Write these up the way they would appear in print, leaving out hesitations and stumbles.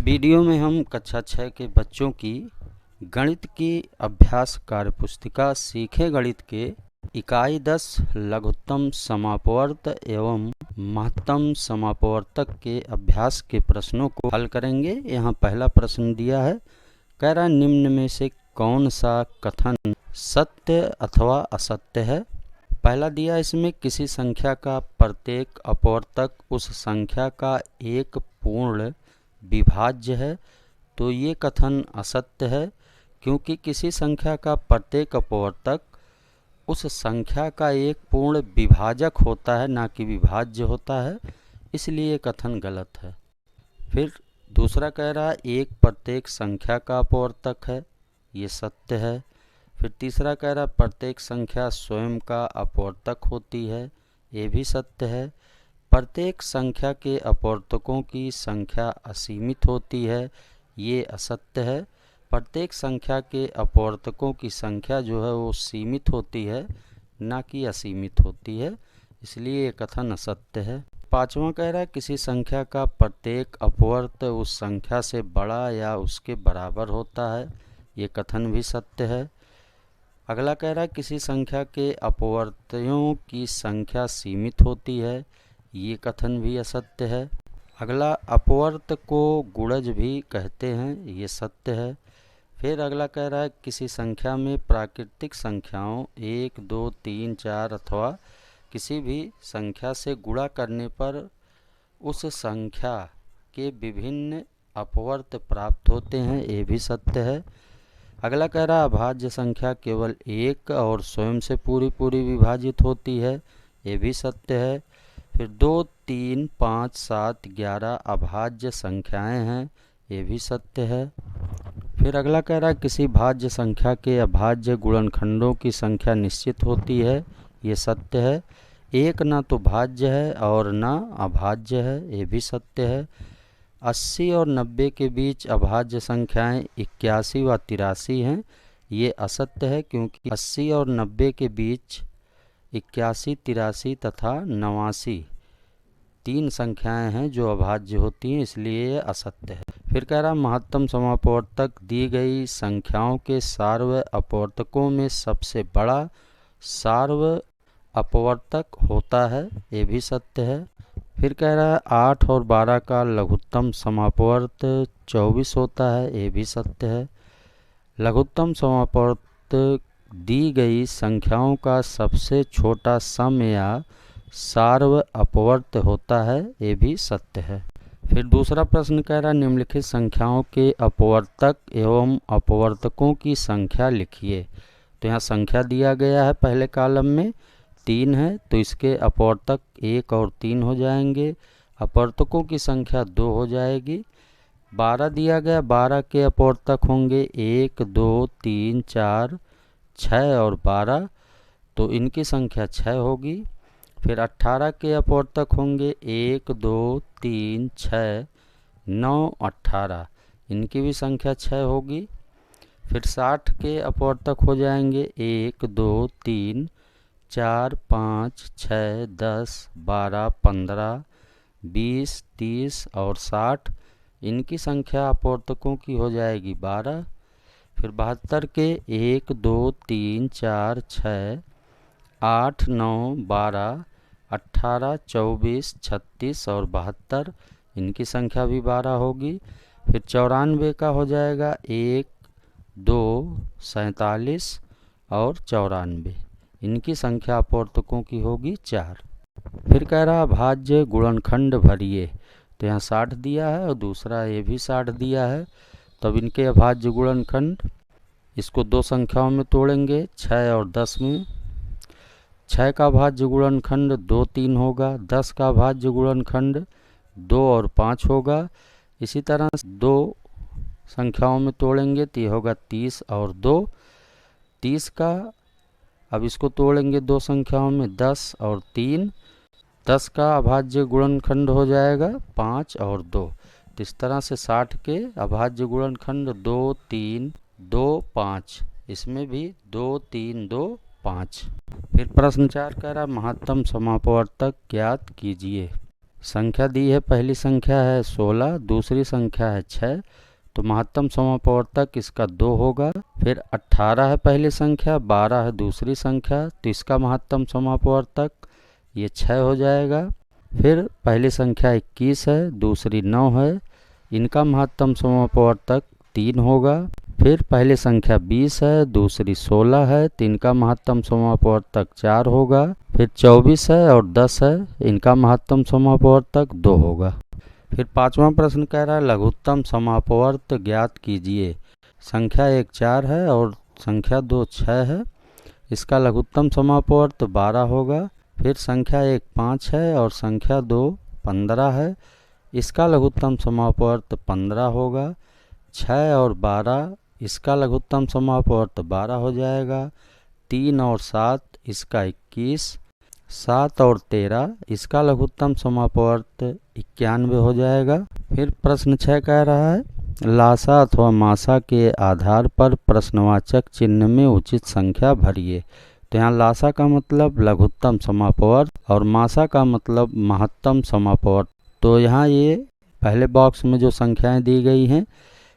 Video में हम कक्षा 6 के बच्चों की गणित की अभ्यास कार्यपुस्तिका सीखे गणित के इकाई 10 लघुत्तम समापवर्त एवं महत्तम समापवर्तक के अभ्यास के प्रश्नों को हल करेंगे। यहाँ पहला प्रश्न दिया है, कह रहा निम्न में से कौन सा कथन सत्य अथवा असत्य है। पहला दिया इसमें किसी संख्या का प्रत्येक अपवर्तक उस संख्या का एक पूर्ण विभाज्य है, तो ये कथन असत्य है, क्योंकि किसी संख्या का प्रत्येक अपवर्तक उस संख्या का एक पूर्ण विभाजक होता है, ना कि विभाज्य होता है, इसलिए कथन गलत है। फिर दूसरा कह रहा है एक प्रत्येक संख्या का अपवर्तक है, ये सत्य है। फिर तीसरा कह रहा प्रत्येक संख्या स्वयं का अपवर्तक होती है, ये भी सत्य है। प्रत्येक संख्या के अपवर्तकों की संख्या असीमित होती है, ये असत्य है। प्रत्येक संख्या के अपवर्तकों की संख्या जो है वो सीमित होती है, ना कि असीमित होती है, इसलिए ये कथन असत्य है। पांचवा कह रहा है किसी संख्या का प्रत्येक अपवर्त उस संख्या से बड़ा या उसके बराबर होता है, ये कथन भी सत्य है। अगला कह रहा है किसी संख्या के अपवर्तों की संख्या सीमित होती है, ये कथन भी असत्य है। अगला अपवर्त को गुणज भी कहते हैं, ये सत्य है। फिर अगला कह रहा है किसी संख्या में प्राकृतिक संख्याओं 1, 2, 3, 4 अथवा किसी भी संख्या से गुणा करने पर उस संख्या के विभिन्न अपवर्त प्राप्त होते हैं, ये भी सत्य है। अगला कह रहा है अभाज्य संख्या केवल एक और स्वयं से पूरी विभाजित होती है, ये भी सत्य है। फिर 2, 3, 5, 7, 11 अभाज्य संख्याएं हैं, ये भी सत्य है। फिर अगला कह रहा है किसी भाज्य संख्या के अभाज्य गुणनखंडों की संख्या निश्चित होती है, ये सत्य है। एक ना तो भाज्य है और ना अभाज्य है, ये भी सत्य है। 80 और 90 के बीच अभाज्य संख्याएं 81 व 83 हैं, ये असत्य है, क्योंकि 80 और 90 के बीच 81, 83 तथा 89 तीन संख्याएं हैं जो अभाज्य होती हैं, इसलिए ये असत्य है। फिर कह रहा महत्तम समापवर्तक दी गई संख्याओं के सार्व अपवर्तकों में सबसे बड़ा सार्व अपवर्तक होता है, ये भी सत्य है। फिर कह रहा है 8 और 12 का लघुत्तम समापवर्त 24 होता है, ये भी सत्य है। लघुत्तम समापवर्त दी गई संख्याओं का सबसे छोटा सम या सार्व अपवर्त होता है, ये भी सत्य है। फिर दूसरा प्रश्न कह रहा है निम्नलिखित संख्याओं के अपवर्तक एवं अपवर्तकों की संख्या लिखिए। तो यहाँ संख्या दिया गया है, पहले कॉलम में 3 है, तो इसके अपवर्तक 1 और 3 हो जाएंगे, अपवर्तकों की संख्या 2 हो जाएगी। 12 दिया गया, 12 के अपवर्तक होंगे 1, 2, 3, 4, 6 और 12, तो इनकी संख्या 6 होगी। फिर 18 के अपवर्तक होंगे 1, 2, 3, 6, 9, 18, इनकी भी संख्या 6 होगी। फिर 60 के अपवर्तक हो जाएंगे 1, 2, 3, 4, 5, 6, 10, 12, 15, 20, 30 और 60, इनकी संख्या अपवर्तकों की हो जाएगी 12। फिर 72 के 1, 2, 3, 4, 6, 8, 9, 12, 18, 24, 36 और 72, इनकी संख्या भी 12 होगी। फिर 94 का हो जाएगा 1, 2, 47 और 94, इनकी संख्या अपवर्तकों की होगी 4। फिर कह रहा भाज्य गुणनखंड भरिए, तो यहाँ 60 दिया है और दूसरा ये भी 60 दिया है, तब इनके अभाज्य गुणनखंड इसको दो संख्याओं में तोड़ेंगे, 6 और 10 में। 6 का भाज्य गुणनखंड 2, 3 होगा, 10 का भाज्य गुणनखंड 2 और 5 होगा। इसी तरह दो संख्याओं में तोड़ेंगे तो ये होगा 30 और 2। 30 का अब इसको तोड़ेंगे दो संख्याओं में 10 और 3, 10 का अभाज्य गुणनखंड हो जाएगा 5 और 2। तो इस तरह से 60 के अभाज्य गुणनखंड 2, 3, 2, 5, इसमें भी 2, 3, 2, 5। फिर प्रश्न 4 कह रहा महत्तम समापवर्तक ज्ञात कीजिए। संख्या दी है, पहली संख्या है 16, दूसरी संख्या है 6, तो महत्तम समापवर्तक इसका 2 होगा। फिर 18 है पहली संख्या, 12 है दूसरी संख्या, तो इसका महत्तम समापवर्तक ये 6 हो जाएगा। फिर पहली संख्या 21 है, दूसरी 9 है, इनका महत्तम समापवर्तक 3 होगा। फिर पहली संख्या 20 है, दूसरी 16 है, तो इनका महत्तम समापवर्तक 4 होगा। फिर 24 है और 10 है, इनका महत्तम समापवर्तक 2 होगा। फिर पांचवा प्रश्न कह रहा है लघुत्तम समापवर्त ज्ञात कीजिए। संख्या 1 4 है और संख्या 2 6 है, इसका लघुत्तम समापवर्त 12 होगा। फिर संख्या 1 5 है और संख्या 2 15 है, इसका लघुत्तम समापवर्त 15 होगा। 6 और 12, इसका लघुत्तम समापवर्त 12 हो जाएगा। 3 और 7, इसका 21। 7 और 13, इसका लघुत्तम समापवर्त 91 हो जाएगा। फिर प्रश्न 6 कह रहा है लासा अथवा मासा के आधार पर प्रश्नवाचक चिन्ह में उचित संख्या भरिए। तो यहाँ लासा का मतलब लघुत्तम समापवर्त और मासा का मतलब महत्तम समापवर्त। तो यहाँ ये पहले बॉक्स में जो संख्याएं दी गई हैं,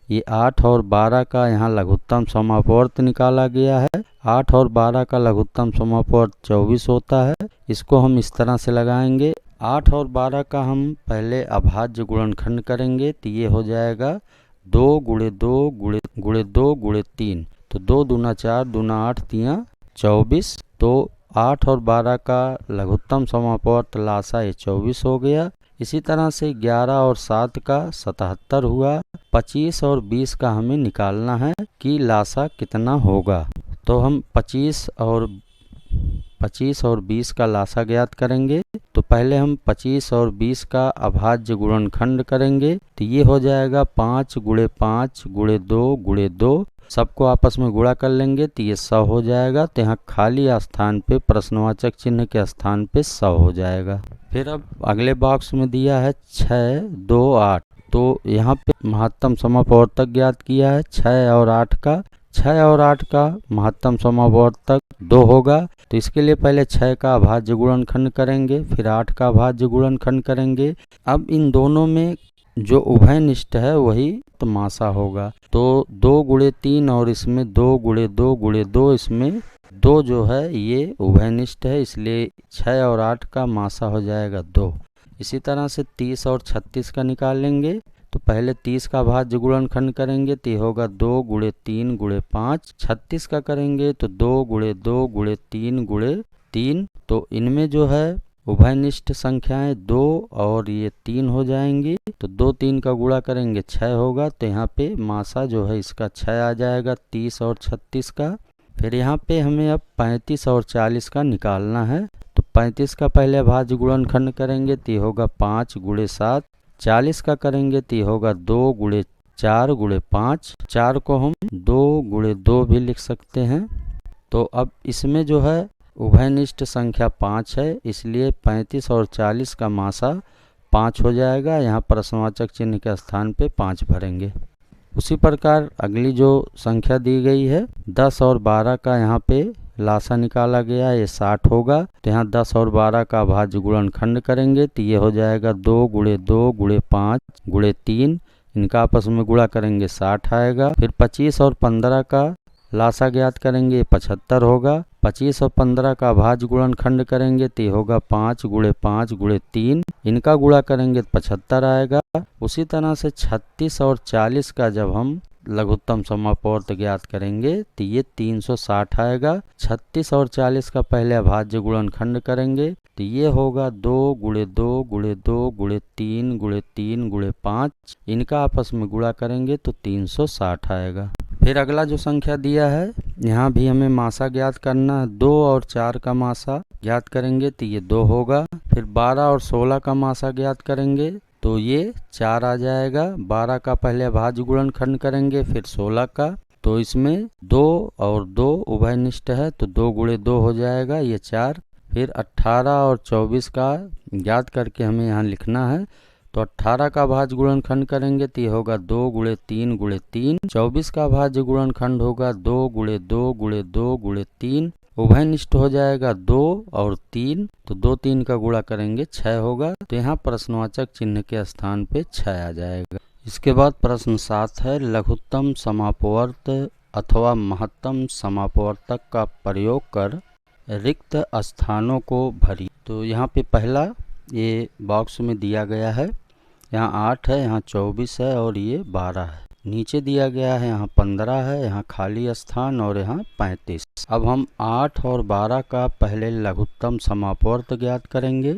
ये 8 और 12 का यहाँ लघुत्तम समापवर्त निकाला गया है। 8 और 12 का लघुत्तम समापवर्त 24 होता है। इसको हम इस तरह से लगाएंगे। 8 और 12 का हम पहले अभाज्य गुणनखंड करेंगे, तो ये हो जाएगा 2 गुणे 2 गुणे 2 गुणे 3। तो 2 दूना 4, दूना 8, 3 24। तो 8 और 12 का लघुत्तम समापवर्त लासा ये 24 हो गया। इसी तरह से 11 और 7 का 77 हुआ। 25 और 20 का हमें निकालना है कि लासा कितना होगा। तो हम 25 और 20 का लासा ज्ञात करेंगे। तो पहले हम 25 और 20 का अभाज्य गुणनखंड करेंगे, तो ये हो जाएगा 5 गुणे 5 गुणे 2 गुणे 2। सबको आपस में गुणा कर लेंगे तो ये 100 हो जाएगा। तो यहाँ खाली स्थान पे प्रश्नवाचक चिन्ह के स्थान पे 100 हो जाएगा। फिर अब अगले बॉक्स में दिया है 6 2 8, तो यहाँ पे महत्तम समापवर्तक ज्ञात किया है 6 और 8 का। 6 और 8 का महत्तम समापवर्तक 2 होगा। तो इसके लिए पहले 6 का अभाज्य गुणनखंड करेंगे, फिर 8 का अभाज्य गुणनखंड करेंगे। अब इन दोनों में जो उभयनिष्ठ है वही तो मासा होगा। तो 2 गुणे 3 और इसमें 2 गुणे 2 गुणे 2, इसमें 2 जो है ये उभयनिष्ठ है, इसलिए 6 और 8 का मासा हो जाएगा 2। इसी तरह से 30 और 36 का निकाल लेंगे। तो पहले 30 का अभाज्य गुणनखंड करेंगे, तो ये होगा 2 गुणे 3 गुणे 5। 36 का करेंगे तो 2 गुणे 2 गुणे 3 गुणे 3। तो इनमें जो है उभयनिष्ठ संख्याएं 2 और ये 3 हो जाएंगी। तो 2 3 का गुणा करेंगे 6 होगा। तो यहाँ पे मासा जो है इसका 6 आ जाएगा 30 और 36 का। फिर यहाँ पे हमें अब 35 और 40 का निकालना है। तो 35 का पहले अभाज्य गुणनखंड करेंगे, तो ये होगा 5 गुणे 7। 40 का करेंगे तो ये होगा 2 गुणे 4 गुणे 5। 4 को हम 2 गुणे 2 भी लिख सकते हैं। तो अब इसमें जो है उभयनिष्ठ संख्या 5 है, इसलिए 35 और 40 का मासा 5 हो जाएगा। यहाँ प्रश्नवाचक चिन्ह के स्थान पे 5 भरेंगे। उसी प्रकार अगली जो संख्या दी गई है 10 और 12 का यहाँ पे लासा निकाला गया, ये 60 होगा। तो यहाँ 10 और 12 का अभाज्य गुणनखंड करेंगे, तो ये हो जाएगा 2 गुणे 2 गुणे 5 गुणे 3। इनका आपस में गुणा करेंगे 60 आएगा। फिर 25 और 15 का लासा ज्ञात करेंगे, 75 होगा। 25 और 15 का अभाज्य गुणनखंड करेंगे, तो ये होगा 5 गुणे 5 गुणे 3। इनका गुणा करेंगे तो 75 आएगा। उसी तरह से 36 और 40 का जब हम लघुत्तम समापवर्त ज्ञात करेंगे तो ये 360 आएगा। 36 और 40 का पहले अभाज्य गुणनखंड करेंगे, तो ये होगा 2 गुणे 2 गुणे 2 गुणे 3 गुणे 3 गुणे 5। इनका आपस में गुणा करेंगे तो 360 आएगा। फिर अगला जो संख्या दिया है यहाँ भी हमें मासा ज्ञात करना है। 2 और 4 का मासा ज्ञात करेंगे तो ये 2 होगा। फिर 12 और 16 का मासा ज्ञात करेंगे तो ये 4 आ जाएगा। 12 का पहले अभाज्य गुणनखंड करेंगे, फिर 16 का। तो इसमें 2 और 2 उभयनिष्ठ है, तो 2 गुणे 2 हो जाएगा, ये 4। फिर 18 और 24 का ज्ञात करके हमें यहाँ लिखना है। तो 18 का अभाज्य गुणनखंड करेंगे तो ये होगा 2 गुणे 3 गुणे 3। 24 का अभाज्य गुणनखंड होगा 2 गुणे 2 गुणे 2 गुणे 3। उभयनिष्ठ हो जाएगा 2 और 3, तो 2 3 का गुणा करेंगे 6 होगा। तो यहाँ प्रश्नवाचक चिन्ह के स्थान पे 6 आ जाएगा। इसके बाद प्रश्न 7 है, लघुत्तम समापवर्त अथवा महत्तम समापवर्तक का प्रयोग कर रिक्त स्थानों को भरिए। तो यहाँ पे पहला ये बॉक्स में दिया गया है, यहाँ 8 है, यहाँ 24 है और ये 12 है। नीचे दिया गया है यहाँ 15 है, यहाँ खाली स्थान और यहाँ 35। अब हम 8 और 12 का पहले लघुत्तम समापवर्त ज्ञात करेंगे।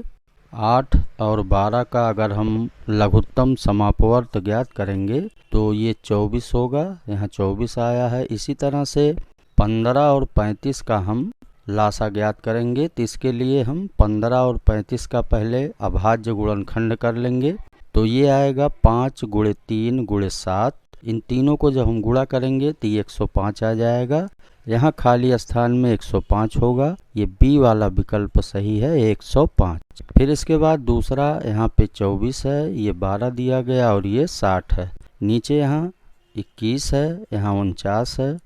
8 और 12 का अगर हम लघुत्तम समापवर्त ज्ञात करेंगे तो ये 24 होगा, यहाँ 24 आया है। इसी तरह से 15 और 35 का हम लासा ज्ञात करेंगे, तो इसके लिए हम 15 और 35 का पहले अभाज्य गुणनखंड कर लेंगे। तो ये आएगा 5 × 3 × 7। इन तीनों को जब हम गुणा करेंगे तो ये 105 आ जाएगा। यहाँ खाली स्थान में 105 होगा, ये बी वाला विकल्प सही है, 105। फिर इसके बाद दूसरा यहाँ पे 24 है, ये 12 दिया गया और ये 60 है। नीचे यहाँ 21 है, यहाँ 49 है।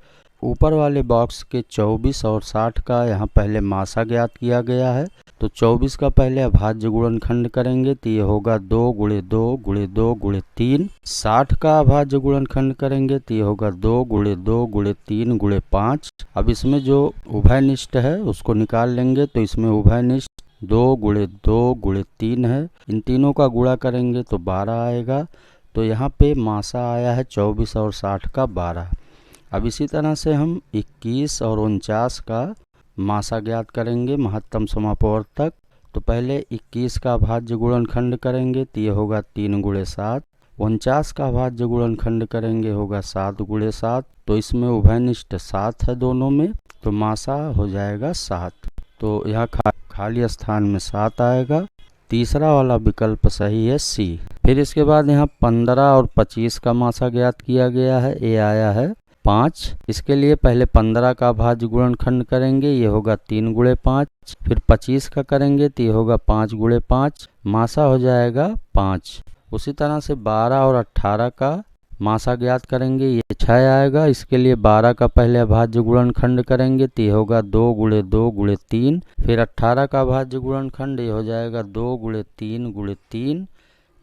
ऊपर वाले बॉक्स के 24 और 60 का यहाँ पहले मासा ज्ञात किया गया है, तो 24 का पहले अभाज्य गुणनखंड करेंगे तो ये होगा 2 × 2 × 2 × 3। 60 का अभाज्य गुणनखंड करेंगे तो ये होगा 2 × 2 × 3 × 5। अब इसमें जो उभयनिष्ठ है उसको निकाल लेंगे, तो इसमें उभयनिष्ठ 2 × 2 × 3 है। इन तीनों का गुणा करेंगे तो 12 आएगा। तो यहाँ पे मासा आया है 24 और 60 का 12। अब इसी तरह से हम 21 और 49 का मासा ज्ञात करेंगे महत्तम समापवर्तक। तो पहले 21 का अभाज्य गुणनखंड करेंगे तो ये होगा 3 × 7। 49 का अभाज्य गुणनखंड करेंगे होगा 7 × 7। तो इसमें उभयनिष्ठ 7 है दोनों में, तो मासा हो जाएगा 7। तो यहाँ खाली स्थान में 7 आएगा। तीसरा वाला विकल्प सही है सी। फिर इसके बाद यहाँ 15 और 25 का मासा ज्ञात किया गया है, ये आया है 5। इसके लिए पहले 15 का अभाज्य गुणनखंड करेंगे, ये होगा 3 × 5। फिर 25 का करेंगे तो ये होगा 5 × 5, मासा हो जाएगा 5। उसी तरह से 12 और 18 का मासा ज्ञात करेंगे, ये 6 आएगा। इसके लिए 12 का पहले अभाज्य गुणनखंड करेंगे तो ये होगा 2 × 2 × 3। फिर 18 का अभाज्य गुणनखंड ये हो जाएगा 2 × 3 × 3।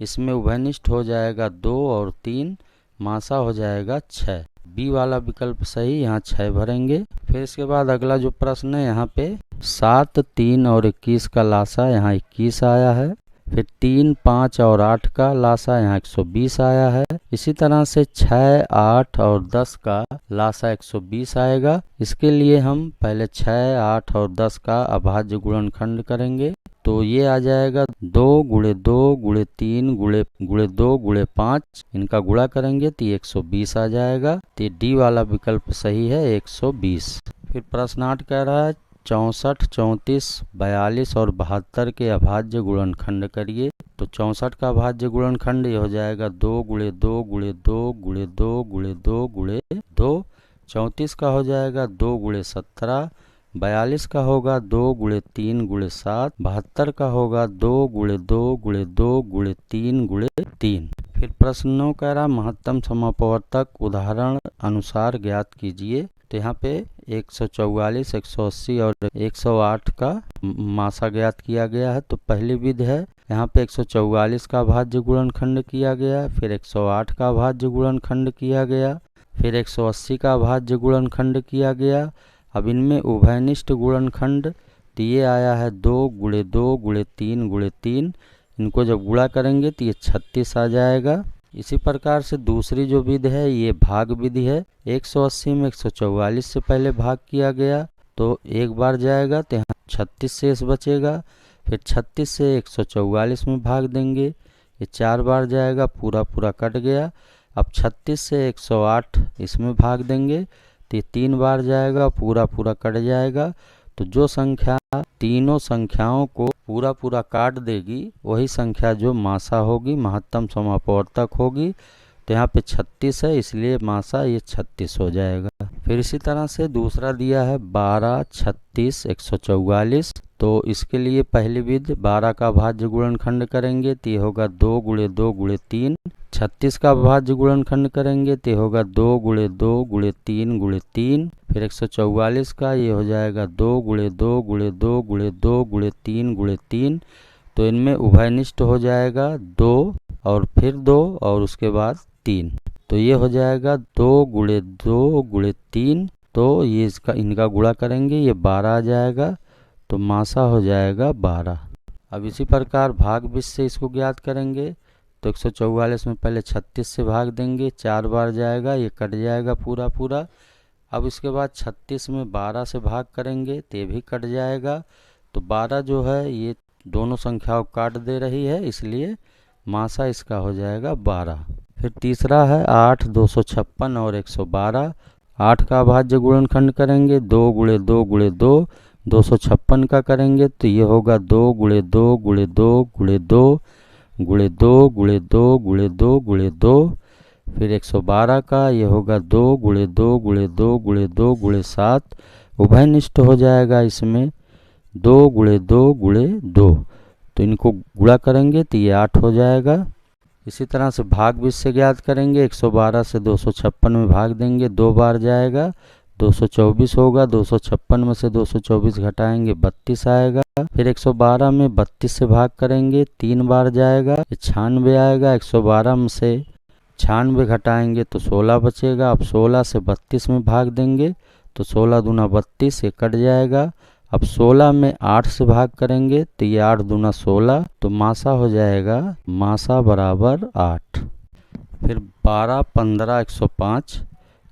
इसमें उभयनिष्ठ हो जाएगा 2 और 3, मासा हो जाएगा 6। बी वाला विकल्प सही, यहाँ 6 भरेंगे। फिर इसके बाद अगला जो प्रश्न है यहाँ पे 7, 3 और 21 का लासा, यहाँ 21 आया है। फिर 3, 5 और 8 का लासा, यहाँ 120 आया है। इसी तरह से 6, 8 और 10 का लासा 120 आएगा। इसके लिए हम पहले 6, 8 और 10 का अभाज्य गुणनखंड करेंगे, तो ये आ जाएगा 2 × 2 × 3 × 2 × 5। इनका गुणा करेंगे तो ये 120 आ जाएगा। तो डी वाला विकल्प सही है, 120। फिर प्रश्न 8 कह रहा है 64, 34, 42 और 72 के अभाज्य गुणनखंड करिए। तो 64 का अभाज्य गुणनखंड ये हो जाएगा 2 × 2 × 2 × 2 × 2 × 2। 34 का हो जाएगा 2 × 17। 42 का होगा 2 × 3 × 7। 72 का होगा 2 × 2 × 2 × 3 × 3। फिर प्रश्न 9 कह रहा महत्तम समापवर्तक उदाहरण अनुसार ज्ञात कीजिए। तो यहाँ पे 144, 180 और 108 का मासा ज्ञात किया गया है। तो पहली विधि है, यहाँ पे 144 का अभाज्य गुणनखंड किया गया, फिर 108 का अभाज्य गुणनखंड किया गया, फिर 180 का अभाज्य गुणनखंड किया गया। अब इनमें उभयनिष्ठ गुणनखंड तो ये आया है 2 × 2 × 3 × 3। इनको जब गुणा करेंगे तो ये 36 आ जाएगा। इसी प्रकार से दूसरी जो विधि है ये भाग विधि है। 180 में 144 से पहले भाग किया गया तो एक बार जाएगा तो यहाँ 36 शेष बचेगा। फिर 36 से 144 में भाग देंगे, ये 4 बार जाएगा, पूरा पूरा कट गया। अब 36 से 108 इसमें भाग देंगे तो ये 3 बार जाएगा, पूरा पूरा कट जाएगा। तो जो संख्या तीनों संख्याओं को पूरा पूरा काट देगी वही संख्या जो मासा होगी, महत्तम समापवर्तक होगी। तो यहाँ पे 36 है, इसलिए मासा ये 36 हो जाएगा। फिर इसी तरह से दूसरा दिया है 12, 36, 144। तो इसके लिए पहली विधि 12 का भाज्य गुणनखंड करेंगे तो ये होगा 2 गुणे 2 गुणे 3। 36 का भाज्य गुणनखंड करेंगे तो ये होगा 2 गुणे 2 गुणे 3 गुणे 3। फिर 144 का ये हो जाएगा 2 गुणे 2 गुणे 2 गुणे 2 गुणे 3 गुणे 3। तो इनमें उभयनिष्ठ हो जाएगा 2 और फिर 2 और उसके बाद 3। तो ये हो जाएगा 2 गुणे 2 गुणे 3। तो ये इनका गुणा करेंगे, ये 12 आ जाएगा। तो मासा हो जाएगा 12। अब इसी प्रकार भाग 20 से इसको ज्ञात करेंगे। तो 144 में पहले 36 से भाग देंगे, 4 बार जाएगा, ये कट जाएगा पूरा पूरा। अब इसके बाद 36 में 12 से भाग करेंगे तो ये भी कट जाएगा। तो 12 जो है ये दोनों संख्याओं काट दे रही है, इसलिए मासा इसका हो जाएगा 12। फिर तीसरा है 8, 256 और 112। 8 का भाज्य गुणनखंड करेंगे 2 गुणे 2 गुणे 2। 256 का करेंगे तो ये होगा 2 गुणे 2 गुणे 2 गुणे 2 गुणे 2 गुणे 2 गुणे 2 गुणे 2। फिर 112 का ये होगा 2 गुणे 2 गुणे 2 गुणे 2 गुणे 7। उभयनिष्ठ हो जाएगा इसमें 2 गुणे 2 गुणे 2। तो इनको गुणा करेंगे तो ये 8 हो जाएगा। इसी तरह से भाग 20 से ज्ञात करेंगे। 112 से 256 में भाग देंगे, 2 बार जाएगा, 224 होगा। 256 में से 224 घटाएंगे, 32 आएगा। फिर 112 में 32 से भाग करेंगे, 3 बार जाएगा, 96 आएगा। 112 में से 96 घटाएंगे तो 16 बचेगा। अब 16 से 32 में भाग देंगे तो 16 दूना 32, ये कट जाएगा। अब 16 में 8 से भाग करेंगे तो ये 8 दूना 16। तो मासा हो जाएगा मासा बराबर 8। फिर 12, 15, 105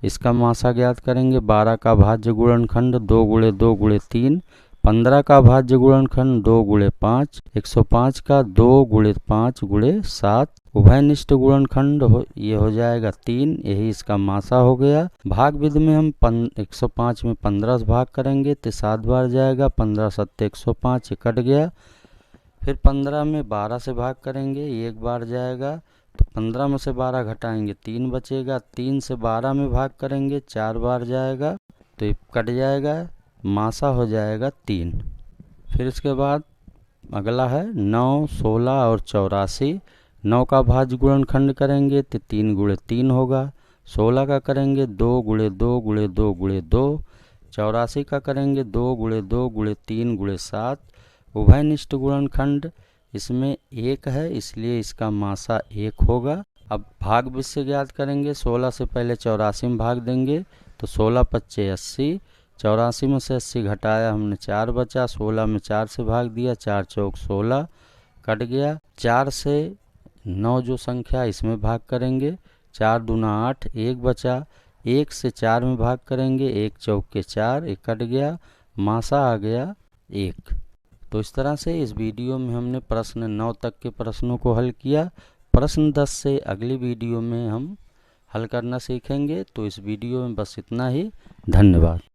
इसका मासा ज्ञात करेंगे। 12 का भाज्य गुणनखंड 2 गुणे 2 गुणे 3। 15 का भाज्य गुणनखंड 2 गुणे 5। 105 का 2 गुणे 5 गुणे 7। उभयनिष्ठ गुणनखंड ये हो जाएगा 3, यही इसका मासा हो गया। भाग विधि में हम 105 में 15 से भाग करेंगे तो 7 बार जाएगा, 15 7 105, ये कट गया। फिर 15 में 12 से भाग करेंगे, 1 बार जाएगा। तो 15 में से 12 घटाएंगे, 3 बचेगा। 3 से 12 में भाग करेंगे, 4 बार जाएगा, तो ये कट जाएगा, मासा हो जाएगा 3। फिर इसके बाद अगला है 9, 16 और 84। 9 का भाज्य गुणनखंड करेंगे तो 3 गुणे 3 होगा। 16 का करेंगे 2 गुणे 2 गुणे 2 गुणे 2। 84 का करेंगे 2 गुणे 2 गुणे 3 गुणे 7। उभयनिष्ठ गुणनखंड इसमें 1 है, इसलिए इसका मासा 1 होगा। अब भाग 20 से ज्ञात करेंगे। 16 से पहले 84 में भाग देंगे तो 16 पच्चे 80। 84 में से 80 घटाया हमने, 4 बचा। 16 में 4 से भाग दिया, 4 चौक 16, कट गया। 4 से 9 जो संख्या इसमें भाग करेंगे, 4 दूना 8, 1 बचा। 1 से 4 में भाग करेंगे, 1 चौक के 4, 1 कट गया, मासा आ गया 1। तो इस तरह से इस वीडियो में हमने प्रश्न 9 तक के प्रश्नों को हल किया। प्रश्न 10 से अगली वीडियो में हम हल करना सीखेंगे। तो इस वीडियो में बस इतना ही। धन्यवाद।